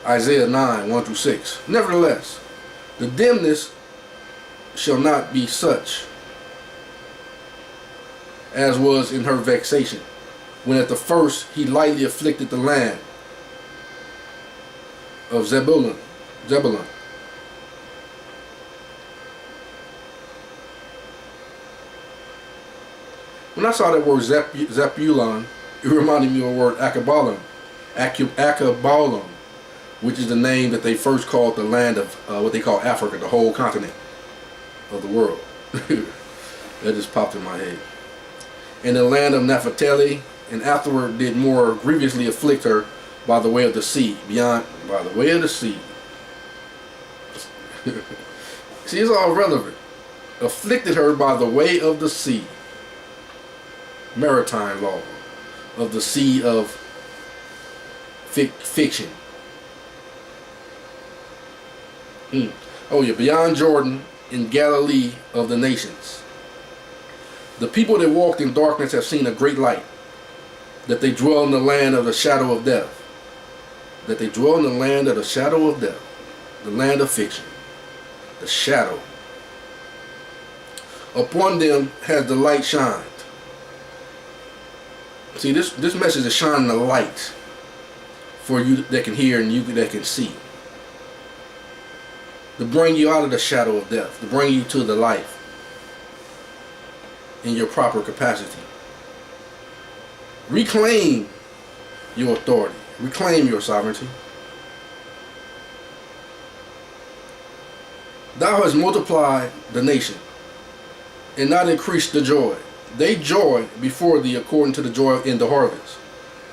Isaiah 9, 1 through 6. Nevertheless, the dimness shall not be such as was in her vexation, when at the first he lightly afflicted the land of Zebulun. When I saw that word Zebulun, it reminded me of the word Akabalum, which is the name that they first called the land of what they call Africa, the whole continent of the world. That just popped in my head. In the land of Naphtali, and afterward did more grievously afflict her by the way of the sea, by the way of the sea. See, it's all relevant. Afflicted her by the way of the sea. Maritime law of the sea of fiction. Oh yeah, beyond Jordan, in Galilee of the nations. The people that walked in darkness have seen a great light, that they dwell in the land of the shadow of death. That they dwell in the land of the shadow of death. The land of fiction. The shadow. Upon them has the light shined. See, this message is shining a light for you that can hear and you that can see. To bring you out of the shadow of death. To bring you to the life. In your proper capacity. Reclaim your authority. Reclaim your sovereignty. Thou hast multiplied the nation, and not increased the joy. They joy before thee according to the joy in the harvest,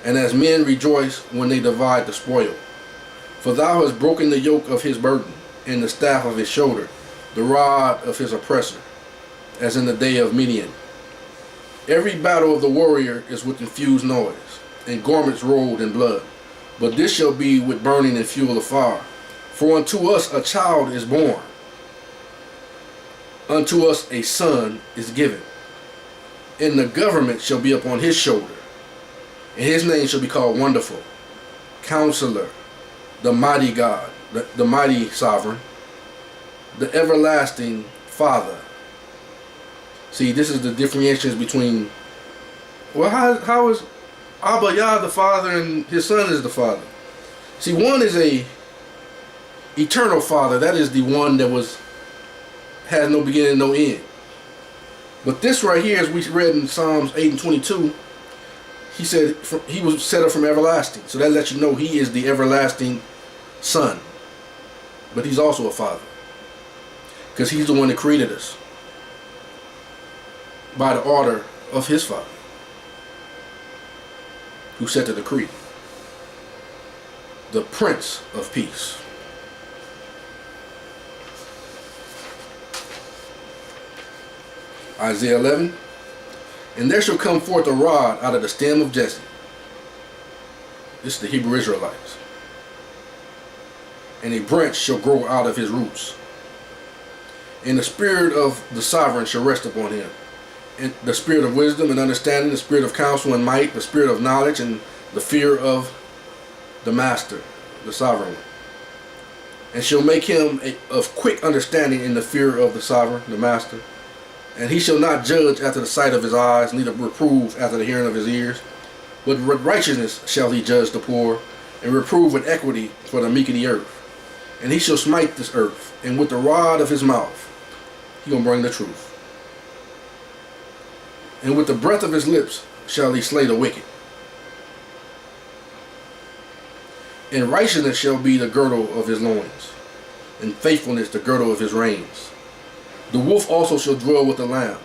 and as men rejoice when they divide the spoil. For thou hast broken the yoke of his burden, and the staff of his shoulder, the rod of his oppressor, as in the day of Midian. Every battle of the warrior is with infused noise, and garments rolled in blood. But this shall be with burning and fuel of fire. For unto us a child is born, unto us a son is given, and the government shall be upon his shoulder, and his name shall be called Wonderful, Counselor, the Mighty God, the Mighty Sovereign, the Everlasting Father. See, this is the differentiations between, well, how is Abba Yah the Father and his Son is the Father? See, one is a eternal Father. That is the one that has no beginning, no end. But this right here, as we read in Psalms 8 and 22, he said he was set up from everlasting. So that lets you know he is the everlasting Son. But he's also a Father. Because he's the one that created us. By the order of his Father, who set the decree. The Prince of Peace. Isaiah 11. And there shall come forth a rod out of the stem of Jesse. This is the Hebrew Israelites. And a branch shall grow out of his roots. And the spirit of the sovereign shall rest upon him. And the spirit of wisdom and understanding, the spirit of counsel and might, the spirit of knowledge and the fear of the master, the sovereign one. And shall make him of quick understanding in the fear of the sovereign, the master. And he shall not judge after the sight of his eyes, neither reprove after the hearing of his ears. But with righteousness shall he judge the poor, and reprove with equity for the meek of the earth. And he shall smite this earth, and with the rod of his mouth he gonna bring the truth. And with the breath of his lips shall he slay the wicked. And righteousness shall be the girdle of his loins, and faithfulness the girdle of his reins. The wolf also shall dwell with the lamb,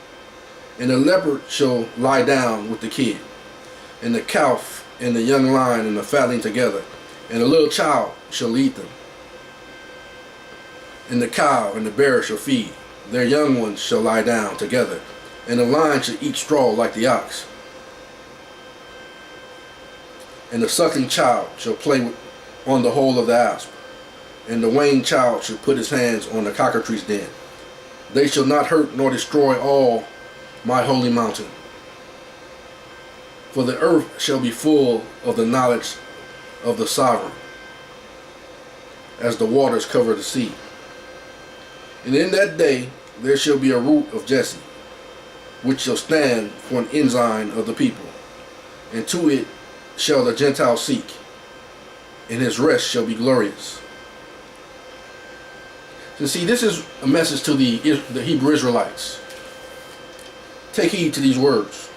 and the leopard shall lie down with the kid, and the calf and the young lion and the fatling together, and a little child shall lead them. And the cow and the bear shall feed, their young ones shall lie down together, and the lion shall eat straw like the ox. And the suckling child shall play on the hole of the asp, and the weaned child shall put his hands on the cockatrice's den. They shall not hurt nor destroy all my holy mountain. For the earth shall be full of the knowledge of the sovereign, as the waters cover the sea. And in that day there shall be a root of Jesse, which shall stand for an ensign of the people. And to it shall the Gentiles seek, and his rest shall be glorious. So see, this is a message to the Hebrew Israelites. Take heed to these words.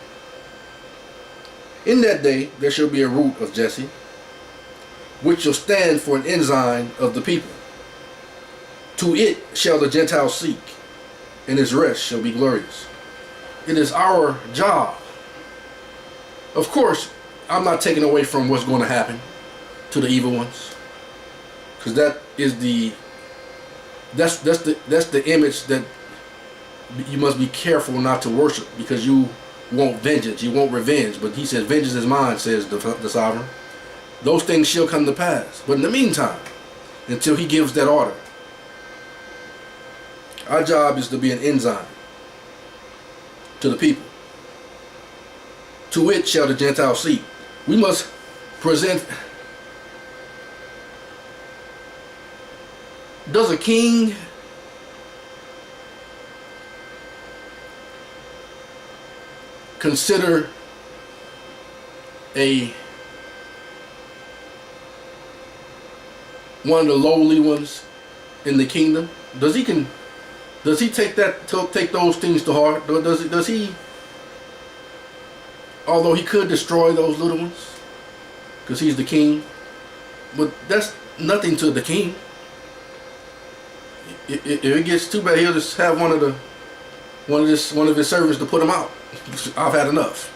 In that day there shall be a root of Jesse, which shall stand for an ensign of the people. To it shall the Gentiles seek, and his rest shall be glorious. It is our job. Of course, I'm not taking away from what's going to happen to the evil ones, because that is that's the image that you must be careful not to worship, because you want vengeance, you want revenge. But he says, vengeance is mine, says the sovereign. Those things shall come to pass. But in the meantime, until he gives that order, our job is to be an ensign to the people. To it shall the Gentiles seek. We must present. Does a king consider one of the lowly ones in the kingdom? Does he take those things to heart? Does he, although he could destroy those little ones because he's the king, but that's nothing to the king. If it gets too bad, he'll just have one of his servants to put him out. I've had enough.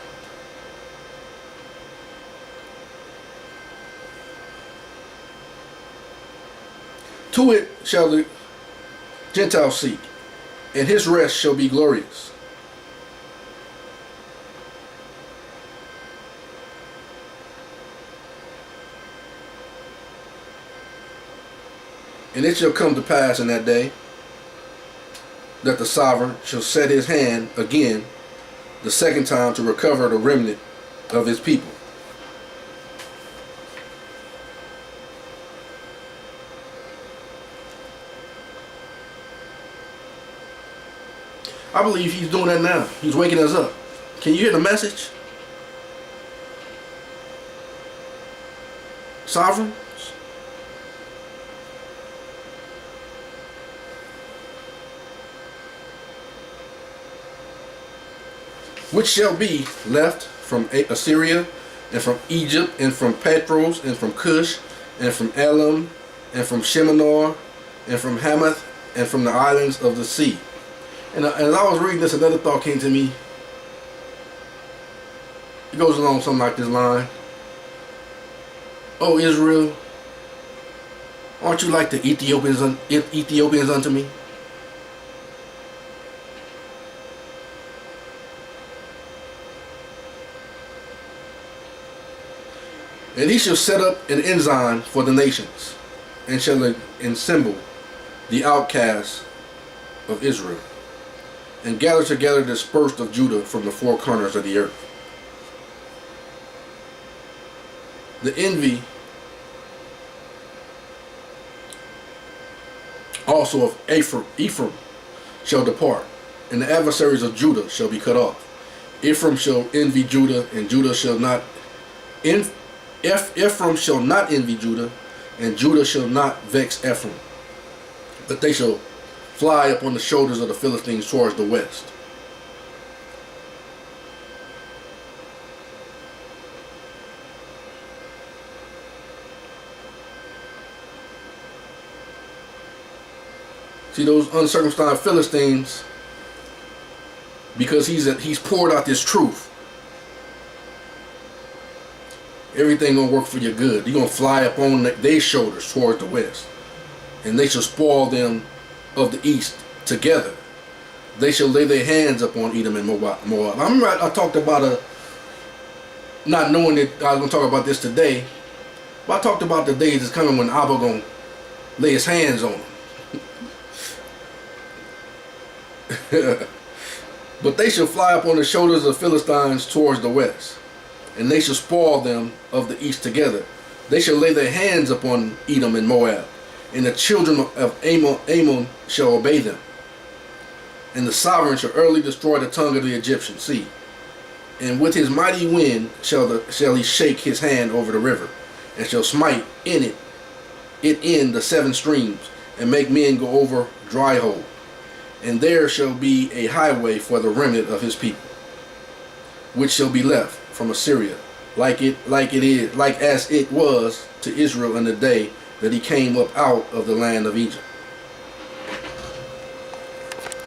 To it shall the Gentiles seek, and his rest shall be glorious. And it shall come to pass in that day that the sovereign shall set his hand again the second time to recover the remnant of his people. I believe he's doing that now. He's waking us up. Can you hear the message? Sovereign? Which shall be left from Assyria, and from Egypt, and from Petros, and from Cush, and from Elam, and from Shimanor, and from Hamath, and from the islands of the sea. And as I was reading this, another thought came to me. It goes along something like this line. Oh Israel, aren't you like the Ethiopians unto me? And he shall set up an ensign for the nations, and shall assemble the outcasts of Israel, and gather together the dispersed of Judah from the four corners of the earth. The envy also of Ephraim shall depart, and the adversaries of Judah shall be cut off. Ephraim shall envy Judah, and Judah shall not Ephraim shall not envy Judah, and Judah shall not vex Ephraim, but they shall fly upon the shoulders of the Philistines towards the west. See, those uncircumcised Philistines, because he's poured out this truth, everything gonna work for your good. You're gonna fly up on their shoulders towards the west, and they shall spoil them of the east together. They shall lay their hands upon Edom and Moab. I remember I talked about not knowing that I was gonna talk about this today, but I talked about the days that's coming when Abba gonna lay his hands on them. But they shall fly up on the shoulders of the Philistines towards the west, and they shall spoil them of the east together. They shall lay their hands upon Edom and Moab, And the children of Ammon shall obey them. And the sovereign shall utterly destroy the tongue of the Egyptians. See, and with his mighty wind shall he shake his hand over the river, and shall smite it in the 7 streams, and make men go over dry hole. And there shall be a highway for the remnant of his people, which shall be left from Assyria, like as it was to Israel in the day that he came up out of the land of Egypt.